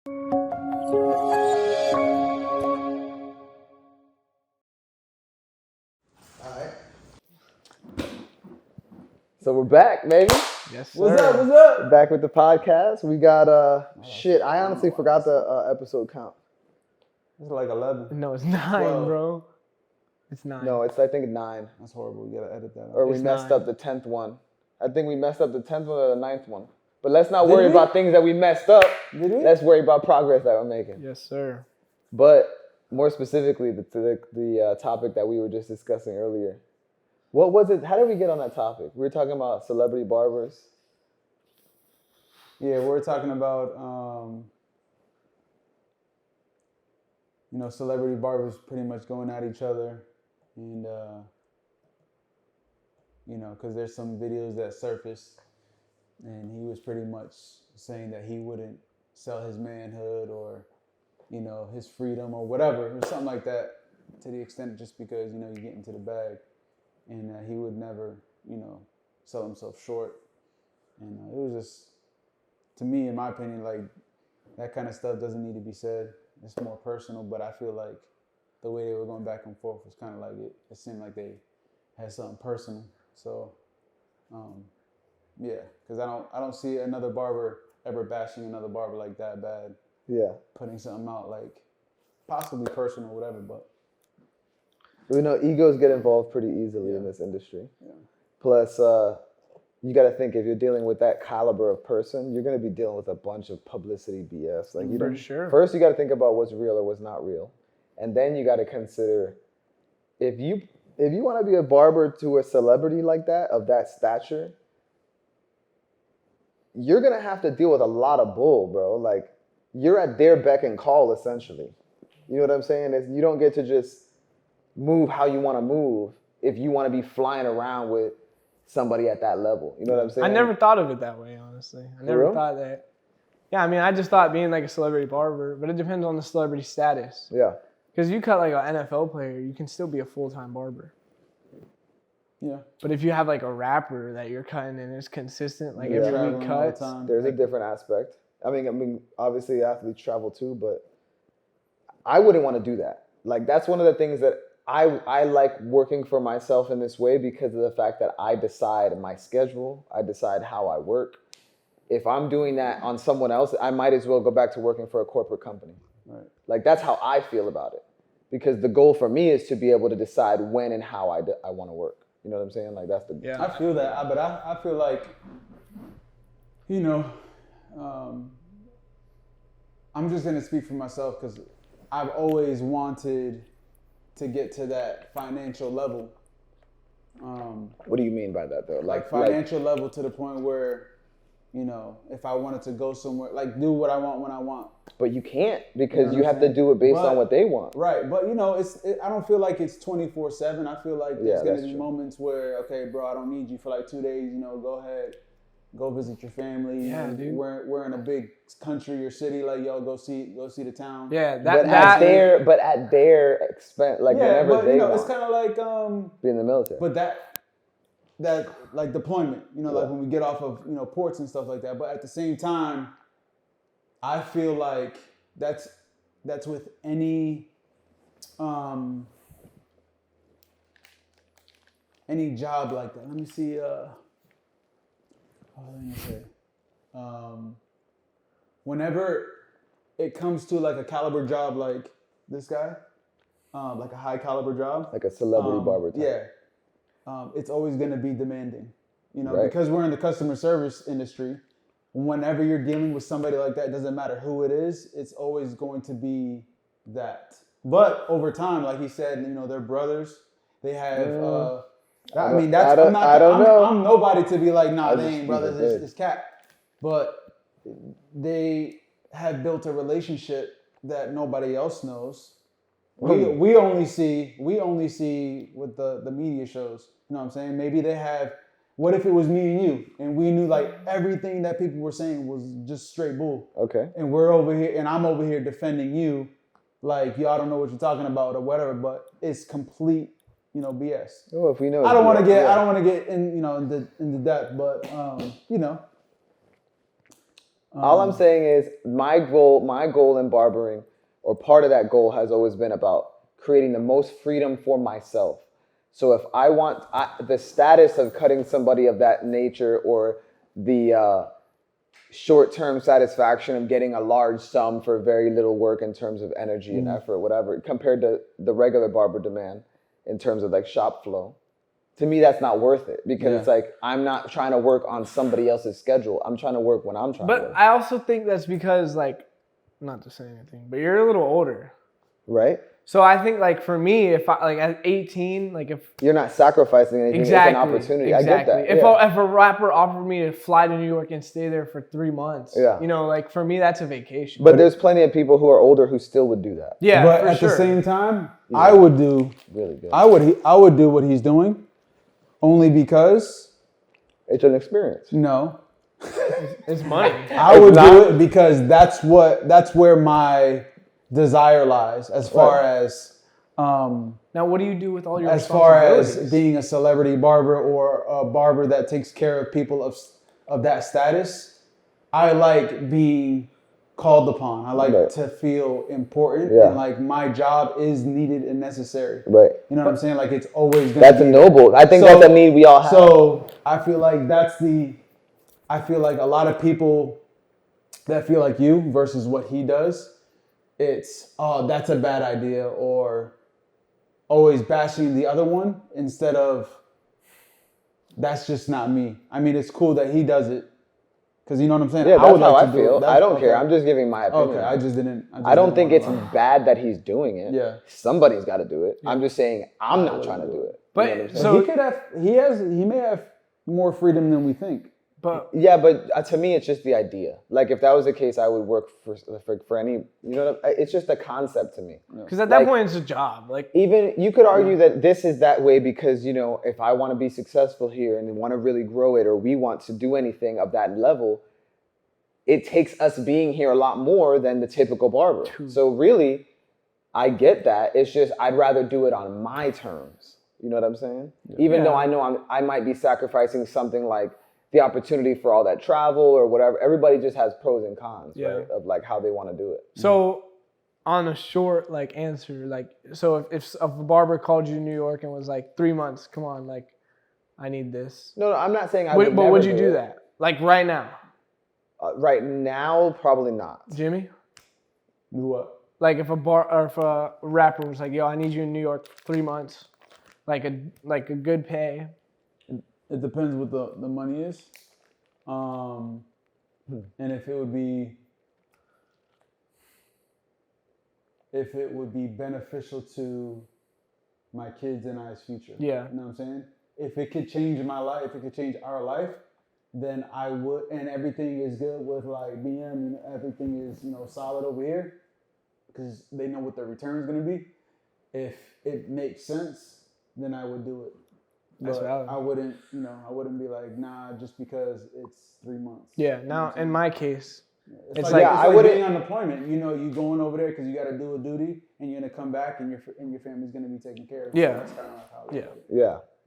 So we're back, baby. Yes, sir. What's up? Back with the podcast. We got shit. I honestly forgot the episode count. It's like 11. No, it's 9, 12. bro. It's 9. No, it's I think 9. That's horrible. We gotta edit that out. Or we It's messed 9. up the 10th one. I think we messed up the 10th one or the 9th one. But let's not worry about things that we messed up. Did we? Let's worry about progress that we're making. Yes, sir. But more specifically, the topic that we were just discussing earlier. What was it? How did we get on that topic? We were talking about celebrity barbers. Yeah, we're talking about celebrity barbers pretty much going at each other, and because there's some videos that surfaced, and he was pretty much saying that he wouldn't sell his manhood or his freedom or whatever, or something like that, to the extent just because you get into the bag, and he would never sell himself short, and it was just, to me, in my opinion, like, that kind of stuff doesn't need to be said. It's more personal, but I feel like the way they were going back and forth was kind of like it seemed like they had something personal. So, yeah, because I don't see another barber ever bashing another barber like that bad. Yeah. Putting something out like possibly personal, whatever, but. We know egos get involved pretty easily in this industry. Yeah. Plus, you got to think, if you're dealing with that caliber of person, you're going to be dealing with a bunch of publicity BS. Like, For sure. First, you got to think about what's real or what's not real, and then you got to consider if you want to be a barber to a celebrity like that, of that stature, you're going to have to deal with a lot of bull, bro. Like, you're at their beck and call, essentially. You know what I'm saying? You don't get to just move how you want to move if you want to be flying around with somebody at that level. You know what I'm saying? I never thought of it that way, honestly. I never thought that. Yeah, I mean, I just thought being like a celebrity barber, but it depends on the celebrity status. Yeah. Because you cut like an NFL player, you can still be a full-time barber. Yeah. But if you have like a rapper that you're cutting and it's consistent, like every week cuts, there's a different aspect. I mean, obviously athletes travel too, but I wouldn't want to do that. Like, that's one of the things that I like working for myself in this way, because of the fact that I decide my schedule. I decide how I work. If I'm doing that on someone else, I might as well go back to working for a corporate company. Right. Like, that's how I feel about it. Because the goal for me is to be able to decide when and how I want to work. You know what I'm saying? Like, that's the... Yeah. I feel that, but I feel like, I'm just going to speak for myself, because I've always wanted to get to that financial level. What do you mean by that, though? Like financial level to the point where, if I wanted to go somewhere, like, do what I want when I want. But you can't, because you have to do it based on what they want. Right, but I don't feel like it's 24/7. I feel like there's going to be moments where, okay, bro, I don't need you for like 2 days. Go ahead, go visit your family. Yeah, dude. We're in a big country or city, like, yo, go see the town. Yeah, But at their expense, like, whenever they want. It's kind of like be in the military. But that like deployment, like when we get off of ports and stuff like that. But at the same time, I feel like that's with any job like that. Let me see. What was I gonna say? Whenever it comes to like a caliber job like this guy, like a high caliber job, like a celebrity barber type. Yeah, it's always going to be demanding, Right. because we're in the customer service industry. Whenever you're dealing with somebody like that, it doesn't matter who it is, it's always going to be that. But over time, like he said, they're brothers. They have. I don't know. I'm nobody to be like, nah, they ain't brothers. It's cat. But they have built a relationship that nobody else knows. We only see with the media shows. You know what I'm saying? Maybe they have. What if it was me and you, and we knew like everything that people were saying was just straight bull? Okay. And we're over here, and I'm over here defending you, like y'all don't know what you're talking about or whatever. But it's complete, BS. Oh, if we know. I don't want to get in, into depth, but All I'm saying is my goal in barbering, or part of that goal, has always been about creating the most freedom for myself. So if I want the status of cutting somebody of that nature, or the short-term satisfaction of getting a large sum for very little work in terms of energy and effort, whatever, compared to the regular barber demand in terms of like shop flow, to me, that's not worth it, because it's like, I'm not trying to work on somebody else's schedule. I'm trying to work when I'm trying to work. But I also think that's because, like, not to say anything, but you're a little older. Right? So I think, like, for me, if I, like, at 18, like, if... You're not sacrificing anything. Exactly. It's an opportunity. Exactly. I get that. If a rapper offered me to fly to New York and stay there for 3 months, you know, like, for me, that's a vacation. But there's plenty of people who are older who still would do that. Yeah, but for at sure. the same time, I would do really good. I would do what he's doing, only because It's an experience. no, It's money. I would do it because that's where my desire lies, as far as Now, what do you do with all your as far responsibilities? as being a celebrity barber, or a barber that takes care of people of that status. I like being called upon. I like to feel important, and like my job is needed and necessary. Right. You know what I'm saying? Like, it's always gonna That's be a noble. I think that's a need we all have. So I feel like I feel like a lot of people that feel like you versus what he does, it's, oh, that's a bad idea, or always bashing the other one instead of, that's just not me. I mean, it's cool that he does it, because you know what I'm saying? Yeah, that's how I do feel. it. I don't care. I'm just giving my opinion. Okay, I just didn't. I don't think it's bad that he's doing it. Yeah. Somebody's got to do it. I'm just saying I'm not trying to do it. But You know what I'm saying? so he may have more freedom than we think. but Yeah, but to me, it's just the idea. Like, if that was the case, I would work for any. You know what it's just a concept to me. because at that point it's a job. Like, Even you could argue that this is that way because, you know, if I want to be successful here and want to really grow it, or we want to do anything of that level, it takes us being here a lot more than the typical barber. So really, I get that. It's just I'd rather do it on my terms. You know what I'm saying? Even though I know I might be sacrificing something like the opportunity for all that travel or whatever. Everybody just has pros and cons, right? Of like how they want to do it. so on a short like answer, like, so if a barber called you to New York and was like 3 months, come on, like, I need this. No, I'm not saying I would. But never would you do do it. that? Like right now, Right now, probably not. Jimmy? Do what? Like if a rapper was like, yo, I need you in New York 3 months, like a good pay. It depends what the money is, and if it would be beneficial to my kids and I's future. Yeah. You know what I'm saying? If it could change my life, if it could change our life, then I would, and everything is good with like BM, and everything is, you know, solid over here, because they know what their return is going to be. If it makes sense, then I would do it. That's But valid. I wouldn't be like, nah, just because it's 3 months. Yeah. Now in my case, It's like, like, I it's like wouldn't- being on deployment. You know, you going over there because you got to do a duty, and you're gonna come back, and your family's gonna be taken care of. Yeah. So that's kind of like how.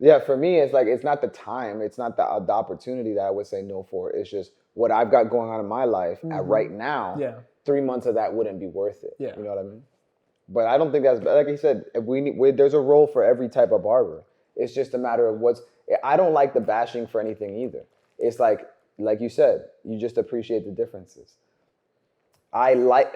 Yeah. For me, it's like, it's not the time, it's not the opportunity that I would say no for. It's just what I've got going on in my life at right now. Yeah. 3 months of that wouldn't be worth it. Yeah. You know what I mean? But I don't think that's, like I said, if there's a role for every type of barber. It's just a matter of I don't like the bashing for anything either. It's like you said, you just appreciate the differences. I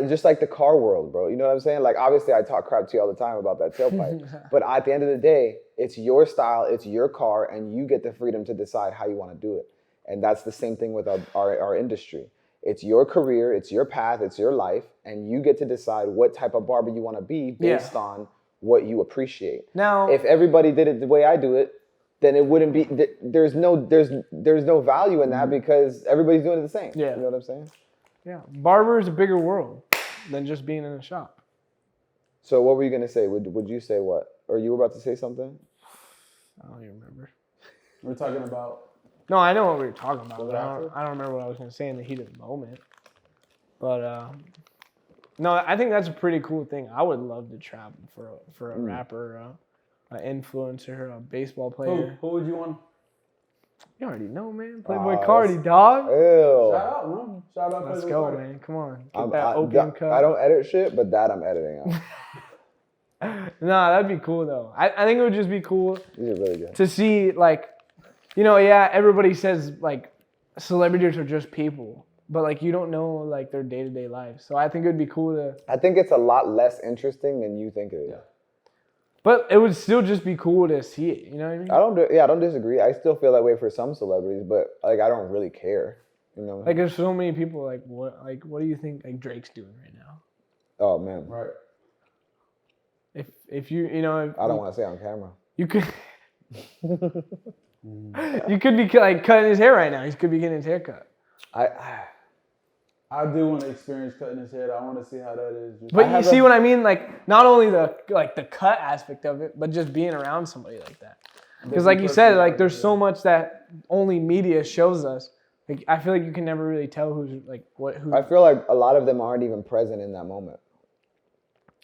just like the car world, bro. You know what I'm saying? Like, obviously I talk crap to you all the time about that tailpipe, but at the end of the day, it's your style, it's your car, and you get the freedom to decide how you want to do it. And that's the same thing with our industry. It's your career, it's your path, it's your life, and you get to decide what type of barber you want to be based on what you appreciate. Now, if everybody did it the way I do it, then it wouldn't be. There's no value in that because everybody's doing it the same. Yeah. You know what I'm saying? yeah, barber is a bigger world than just being in a shop. So what were you gonna say? Would you say what? Or you were about to say something? I don't even remember. We're talking about. No, I know what we were talking about. But after? I don't remember what I was going to say in the heat of the moment. But no, I think that's a pretty cool thing. I would love to travel for a rapper, an influencer, a baseball player. Who would you want? You already know, man. Playboy Oh, Cardi, dog. Ew. Shout out, man. Shout out. Let's Playboy go, Cardi. man. Come on. Get I'm- that I, opium th- cut. I don't edit shit, but that I'm editing out. Nah, that'd be cool though. I think it would just be cool These are really good. to see, like, yeah, everybody says like celebrities are just people, but like you don't know like their day-to-day life. So I think it would be cool to, I think it's a lot less interesting than you think it is. Yeah. but it would still just be cool to see it. You know what I mean? I don't disagree. I still feel that way for some celebrities, but like I don't really care. You know? Like there's so many people. Like what do you think like Drake's doing right now? Oh man, Right. If you if I don't want to say on camera. you could you could be like cutting his hair right now. He could be getting his hair cut. I do want to experience cutting his hair. I want to see how that is. Just- But you see what I mean? Like not only the cut aspect of it, but just being around somebody like that. Because like you said, like there's so much that only media shows us. Like I feel like you can never really tell who's like who. I feel like a lot of them aren't even present in that moment.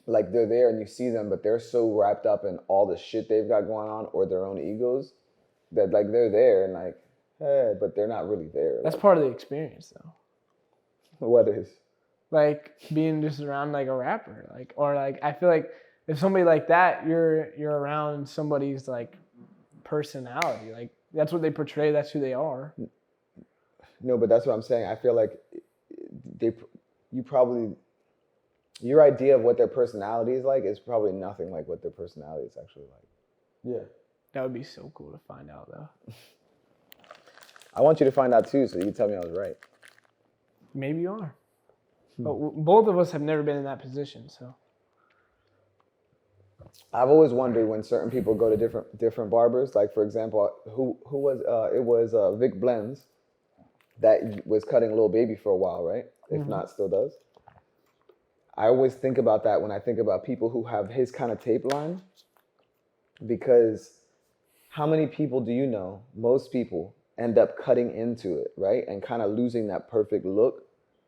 Like they're there and you see them, but they're so wrapped up in all the shit they've got going on or their own egos that like they're there and like, hey, but they're not really there. That's Like, part of the experience though. what is? Like being just around like a rapper, like or like I feel like if somebody like that, you're around somebody's like personality, like that's what they portray, that's who they are. No, but that's what I'm saying. I feel like your idea of what their personality is like is probably nothing like what their personality is actually like. Yeah. That would be so cool to find out though. I want you to find out too, so you can tell me I was right. Maybe you are, but both of us have never been in that position, so. I've always wondered when certain people go to different barbers. Like for example, who was it was Vic Blends that was cutting Lil Baby for a while, right? If not, still does. I always think about that when I think about people who have his kind of tape line, because how many people do you know? Most people end up cutting into it, right? And kind of losing that perfect look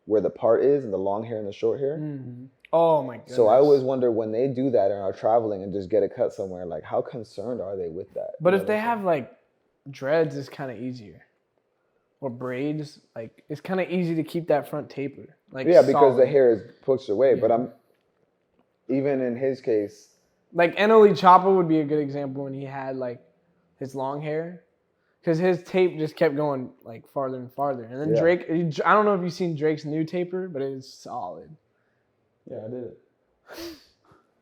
where the part is and the long hair and the short hair. Mm-hmm. Oh my goodness. So I always wonder when they do that and are traveling and just get a cut somewhere, like how concerned are they with that? But You know if they what I'm have like dreads, it's kind of easier. Or braids, like it's kind of easy to keep that front taper. Like saying? Yeah, because the solid. hair is pushed away. Yeah. But I'm even in his case, Like NLE Choppa would be a good example when he had like his long hair, because his tape just kept going like farther and farther. And then Yeah. Drake, I don't know if you've seen Drake's new taper, but it's solid. Yeah, I did it.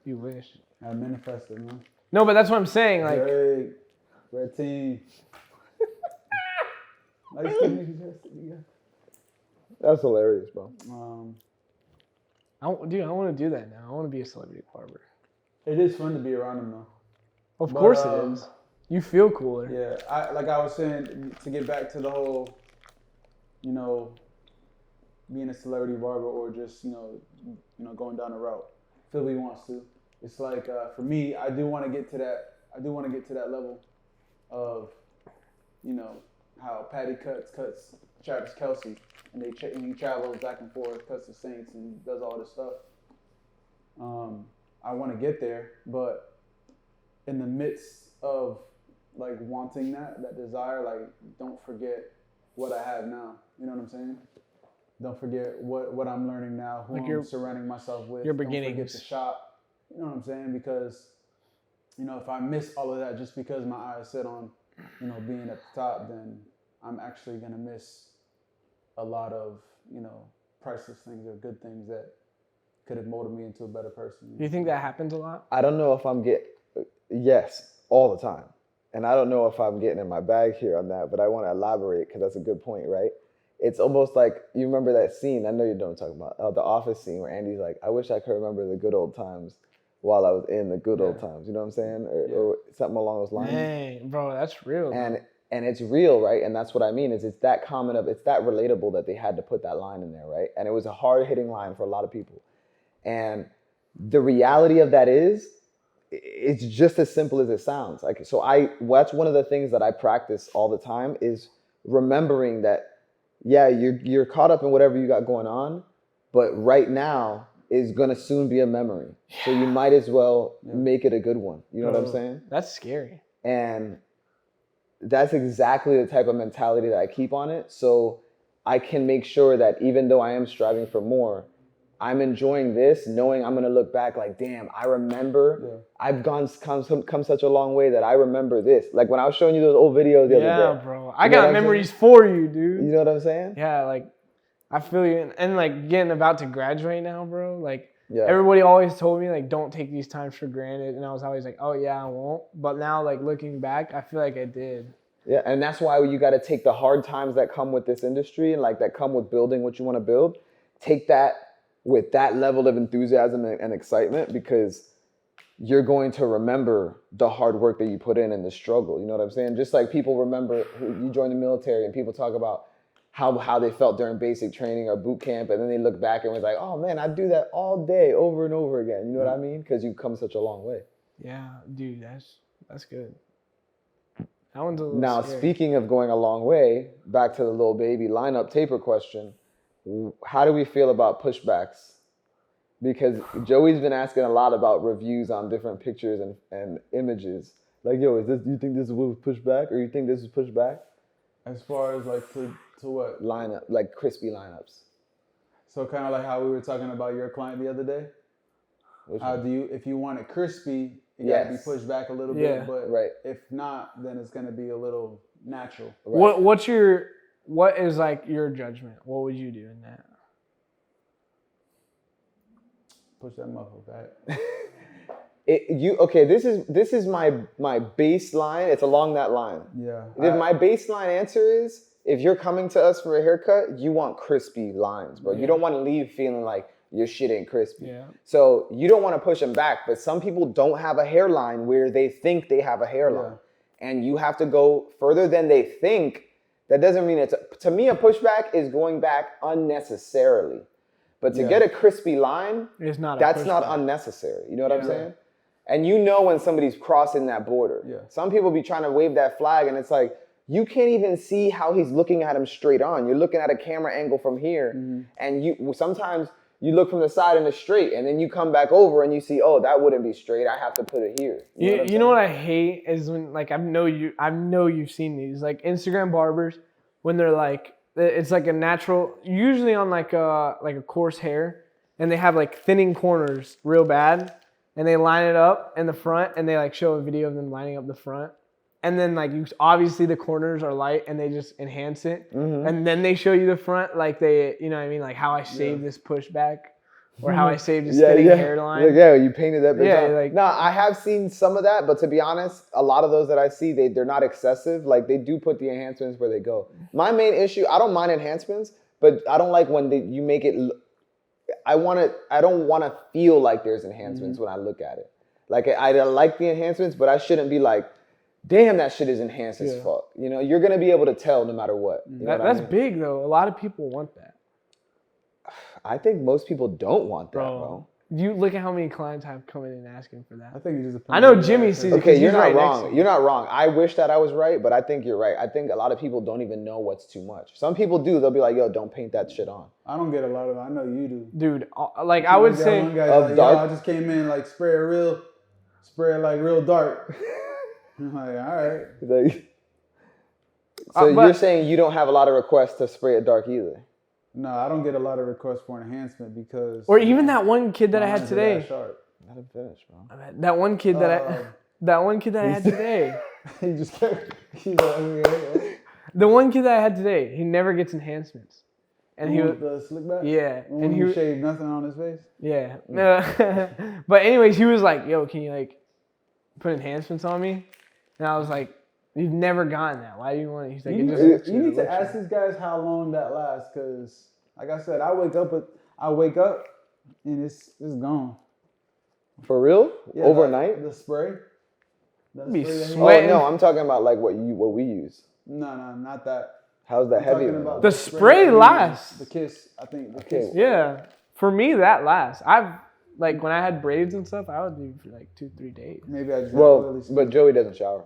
You wish. I manifested, man. No, but that's what I'm saying. Like, Drake, Red Team. Nice to meet you. that's hilarious, bro. I want to do that now. I want to be a celebrity barber. It is fun to be around him though. Of But, course it is. You feel cooler. Yeah, I was saying, to get back to the whole, being a celebrity barber or just going down the route Philly wants to. It's like for me, I do want to get to that. I do want to get to that level of, how Patty cuts Travis Kelce, and he travels back and forth, cuts the Saints, and does all this stuff. I want to get there, but in the midst of like wanting that desire, like don't forget what I have now. You know what I'm saying? Don't forget what I'm learning now, who Like I'm surrounding myself with. your Don't forget beginnings. the shop. You know what I'm saying? Because, if I miss all of that just because my eyes set on, being at the top, then I'm actually going to miss a lot of, priceless things or good things that could have molded me into a better person. Do you think that happens a lot? I don't know if yes, all the time. And I don't know if I'm getting in my bag here on that, but I want to elaborate because that's a good point, right? It's almost like, you remember that scene, I know you know what I'm talking about, the Office scene where Andy's like, I wish I could remember the good old times while I was in the good old times. You know what I'm saying? Or something along those lines. Dang, bro, that's real. And it's real, right? And that's what I mean, is it's that common it's that relatable that they had to put that line in there, right? And it was a hard-hitting line for a lot of people. And the reality of that is, it's just as simple as it sounds. Like, so that's one of the things that I practice all the time is remembering that, yeah, you're caught up in whatever you got going on, but right now is gonna soon be a memory. So you might as well make it a good one. You know what I'm saying? That's scary. And that's exactly the type of mentality that I keep on it. So I can make sure that even though I am striving for more, I'm enjoying this, knowing I'm gonna look back like, damn, I remember I've come such a long way that I remember this. Like when I was showing you those old videos the other day. Yeah, bro. I got memories for you, dude. You know what I'm saying? Yeah, like I feel you, and like getting about to graduate now, bro. Like Yeah. everybody always told me like don't take these times for granted, and I was always like, oh yeah, I won't. But now like looking back, I feel like I did. Yeah, and that's why you got to take the hard times that come with this industry and like that come with building what you want to build. Take that with that level of enthusiasm and excitement, because you're going to remember the hard work that you put in and the struggle. You know what I'm saying? Just like people remember who you joined the military and people talk about how they felt during basic training or boot camp, and then they look back and was like, oh man, I do that all day over and over again. You know what I mean? Because you've come such a long way. Yeah, dude, that's good. That one's a little Now, scary. speaking of going a long way, back to the little baby lineup taper question. How do we feel about pushbacks? Because Joey's been asking a lot about reviews on different pictures and images. Like, yo, do you think this was pushback, or you think this is pushback? As far as like to what? Lineup, like crispy lineups. So kind of like how we were talking about your client the other day. How if you want it crispy, you gotta be pushed back a little bit, but if not, then it's gonna be a little natural. Right. What is like your judgment? What would you do in that? Push that muffle back. This is my baseline. It's along that line. Yeah. If my baseline answer is, if you're coming to us for a haircut, you want crispy lines, bro. You don't want to leave feeling like your shit ain't crispy. Yeah. So you don't want to push them back, but some people don't have a hairline where they think they have a hairline. And you have to go further than they think. That doesn't mean to me, a pushback is going back unnecessarily. But to get a crispy line, that's not unnecessary. You know what I'm saying? And you know when somebody's crossing that border. Yeah. Some people be trying to wave that flag, and it's like, you can't even see how he's looking at him straight on. You're looking at a camera angle from here, and sometimes you look from the side and it's straight, and then you come back over and you see, oh, that wouldn't be straight. I have to put it here. You know what I hate is when, like, I know you've seen these, like Instagram barbers, when they're like, it's like a natural, usually on like a coarse hair, and they have like thinning corners real bad, and they line it up in the front, and they like show a video of them lining up the front. And then like obviously the corners are light and they just enhance it. And then they show you the front, like they, you know what I mean? Like how I saved this pushback, or how I saved this thinning hairline. Like, you painted that big time. Like, no, I have seen some of that, but to be honest, a lot of those that I see, they're not excessive. Like they do put the enhancements where they go. My main issue, I don't mind enhancements, but I don't like when you make it, I don't want to feel like there's enhancements when I look at it. Like I like the enhancements, but I shouldn't be like, damn, that shit is enhanced as fuck. You know, you're going to be able to tell no matter what. You know that's big, though. A lot of people want that. I think most people don't want that, bro. You look at how many clients have come in and asking for that. I think it's just I know Jimmy sees it. Okay, you're not right wrong. You're not wrong. I wish that I was right, but I think you're right. I think a lot of people don't even know what's too much. Some people do. They'll be like, yo, don't paint that shit on. I don't get a lot of that. I know you do. Dude, like I would say. One guy's like, yo, I just came in like spray it like real dark. I'm like, all right. So you're saying you don't have a lot of requests to spray it dark either? No, I don't get a lot of requests for enhancement because... Or even that one kid that I had today. Let him finish, bro. That one kid that I had today. He just kept... The one kid that I had today, he never gets enhancements. And he was the slick back? Yeah. And he shaved nothing on his face? Yeah. But anyways, he was like, yo, can you like put enhancements on me? And I was like, you've never gotten that. Why do you want it? He's like, you need to ask these guys how long that lasts, because like I said, I wake up and it's gone. For real? Yeah, overnight? The spray. Be sweating. Oh no, I'm talking about like what we use. No, not that. How's that heavy? About the spray lasts. The kiss, I think. The kiss. Yeah. For me, that lasts. Like when I had braids and stuff, I would do for like 2-3 days. Maybe I just but Joey doesn't shower.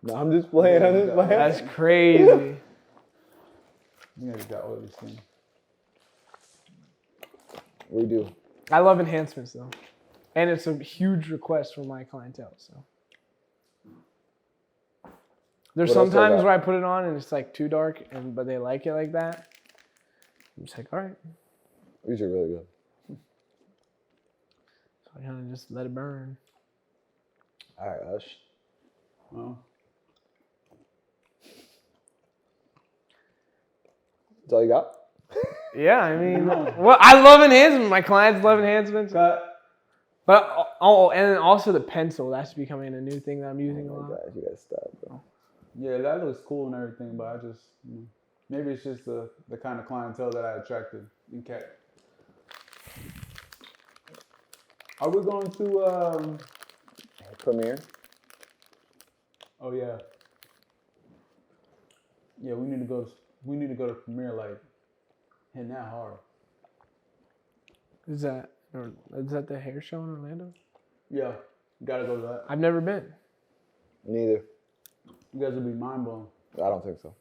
No, I'm just playing. That's crazy. You guys got oily skin. We do. I love enhancements though, and it's a huge request from my clientele. So There's What else do I sometimes got? where I put it on and it's like too dark, but they like it like that. I'm just like, all right. These are really good. So I kind of just let it burn. All right, Ush. Well, That's all you got? Yeah, I mean, No. well, I love enhancements. My clients love enhancements. cut. But and then also the pencil. That's becoming a new thing that I'm using a Oh my lot. gosh, you gotta stop, bro. Yeah, that looks cool and everything, but I just maybe it's just the kind of clientele that I attracted and kept. Are we going to? Premiere. Oh yeah. Yeah, we need to go. We need to go to premiere like hitting that hard. Is that the hair show in Orlando? Yeah, gotta go to that. I've never been. Neither. You guys will be mind blown. I don't think so.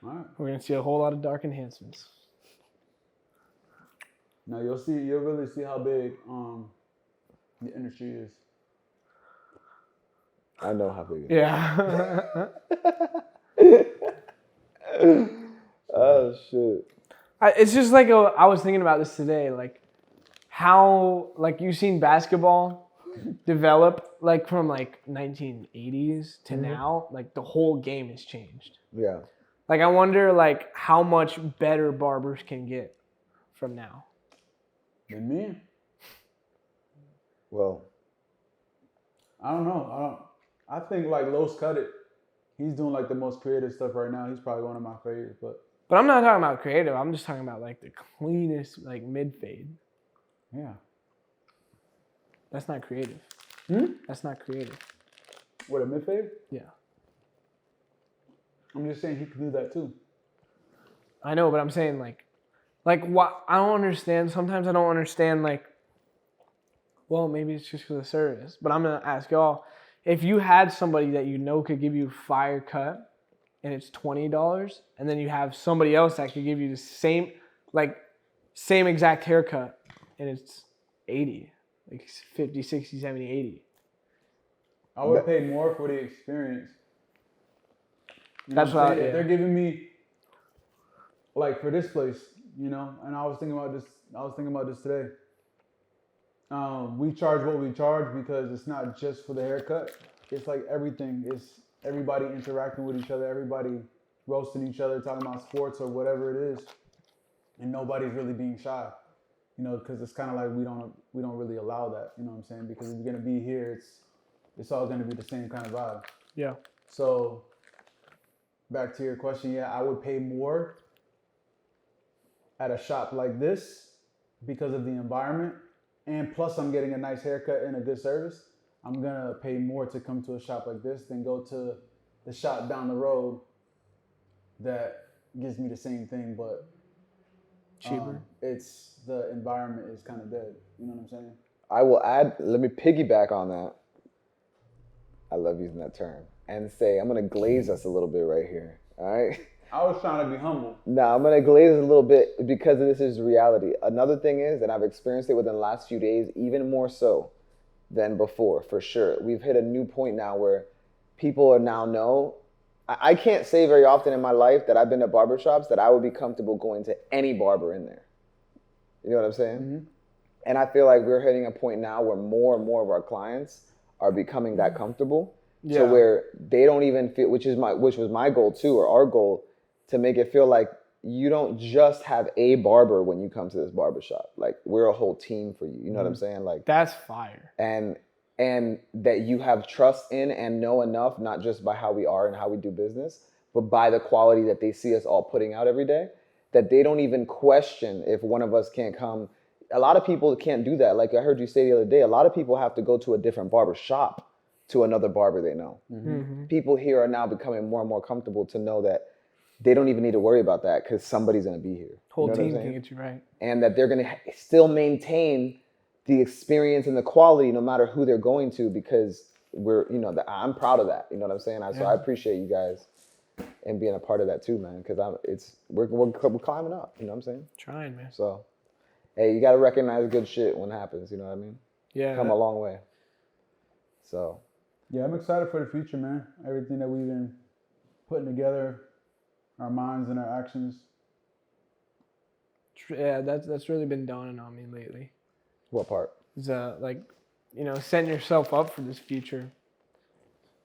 All right. We're gonna see a whole lot of dark enhancements. Now you'll see. You'll really see how big the industry is. I know how big it is. Yeah. Oh shit. It's just like I was thinking about this today, like how like you've seen basketball develop like from like 1980s to now, like the whole game has changed. Yeah. Like I wonder like how much better barbers can get from now. And me, Well, I don't know. I think like Los Cut It. He's doing like the most creative stuff right now. He's probably one of my favorites, but But I'm not talking about creative. I'm just talking about like the cleanest like mid fade. yeah. That's not creative. That's not creative. What, a mid fade? Yeah. I'm just saying he could do that too. I know, but I'm saying like what I don't understand. Sometimes I don't understand like. Well, maybe it's just because of service, but I'm gonna ask y'all: if you had somebody that you know could give you fire cut, and it's $20, and then you have somebody else that could give you the same exact haircut, and it's 80, like 50, 60, 70, 80. I would pay more for the experience. You know That's what I'm what saying? I- If they're giving me, like for this place, you know, and I was thinking about this today. We charge what we charge because it's not just for the haircut. It's like everything. It's everybody interacting with each other, everybody roasting each other, talking about sports or whatever it is, and nobody's really being shy. You know, because it's kind of like we don't really allow that. You know what I'm saying? Because if you're gonna be here, it's all gonna be the same kind of vibe. Yeah. So back to your question, yeah, I would pay more at a shop like this because of the environment, and plus I'm getting a nice haircut and a good service. I'm gonna pay more to come to a shop like this than go to the shop down the road that gives me the same thing, but Cheaper. it's the environment is kind of dead. You know what I'm saying? I will add, let me piggyback on that. I love using that term. And say, I'm going to glaze us a little bit right here. All right? I was trying to be humble. Now, I'm going to glaze us a little bit because this is reality. Another thing is, and I've experienced it within the last few days, even more so than before, for sure. We've hit a new point now where people are now know. I can't say very often in my life that I've been to barbershops that I would be comfortable going to any barber in there. You know what I'm saying? Mm-hmm. And I feel like we're hitting a point now where more and more of our clients are becoming that comfortable to where they don't even feel, which was my goal too, or our goal, to make it feel like you don't just have a barber when you come to this barbershop. Like, we're a whole team for you. You know what I'm saying? Like, That's fire. and that you have trust in and know enough, not just by how we are and how we do business, but by the quality that they see us all putting out every day, that they don't even question if one of us can't come. A lot of people can't do that. Like I heard you say the other day, a lot of people have to go to a different barber shop to another barber they know. Mm-hmm. People here are now becoming more and more comfortable to know that they don't even need to worry about that because somebody's going to be here. Whole You know what I'm team saying? can get you right. And that they're going to still maintain the experience and the quality no matter who they're going to, because I'm proud of that. You know what I'm saying? So I appreciate you guys and being a part of that too, man, because we're climbing up. You know what I'm saying? Trying, man. So, hey, you got to recognize good shit when it happens. You know what I mean? Yeah. Come a long way. So, Yeah, I'm excited for the future, man. Everything that we've been putting together, our minds and our actions. Yeah, that's really been dawning on me lately. What part? Is like, setting yourself up for this future.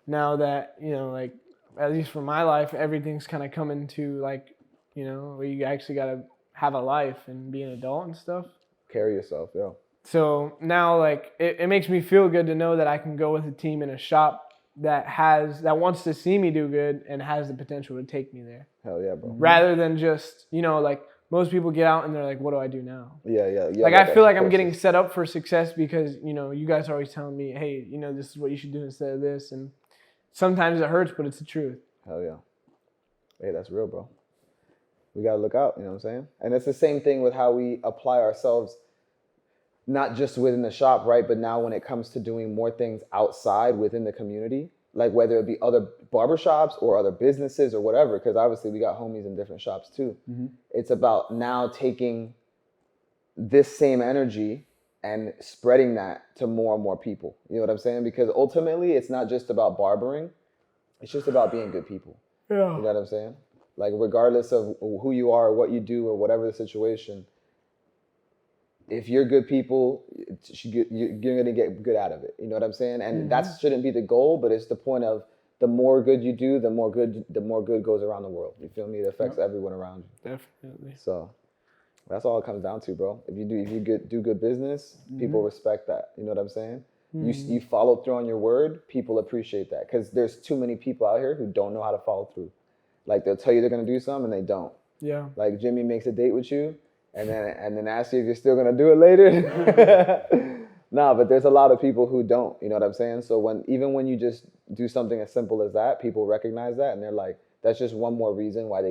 Now that, like, at least for my life, everything's kind of coming to, like, where you actually got to have a life and be an adult and stuff. Carry yourself, yeah. So now, like, it makes me feel good to know that I can go with a team in a shop that wants to see me do good and has the potential to take me there. Hell yeah, bro. Rather than just, like, most people get out and they're like, what do I do now? Yeah. Like, I feel like I'm getting set up for success because, you guys are always telling me, hey, this is what you should do instead of this. And sometimes it hurts, but it's the truth. Hell yeah. Hey, that's real, bro. We got to look out, you know what I'm saying? And it's the same thing with how we apply ourselves, not just within the shop, right? But now when it comes to doing more things outside within the community, like whether it be other barbershops or other businesses or whatever, because obviously we got homies in different shops too. Mm-hmm. It's about now taking this same energy and spreading that to more and more people. You know what I'm saying? Because ultimately it's not just about barbering. It's just about being good people. Yeah. You know what I'm saying? Like regardless of who you are, or what you do, or whatever the situation, if you're good people, you're going to get good out of it. You know what I'm saying? And that shouldn't be the goal, but it's the point of the more good you do, the more good goes around the world. You feel me? It affects everyone around you. Definitely. So that's all it comes down to, bro. If you do good business, people respect that. You know what I'm saying? You follow through on your word, people appreciate that. Because there's too many people out here who don't know how to follow through. Like they'll tell you they're going to do something and they don't. Yeah. Like Jimmy makes a date with you and then asks you if you're still going to do it later. No, but there's a lot of people who don't, you know what I'm saying? So even when you just do something as simple as that, people recognize that and they're like, that's just one more reason why they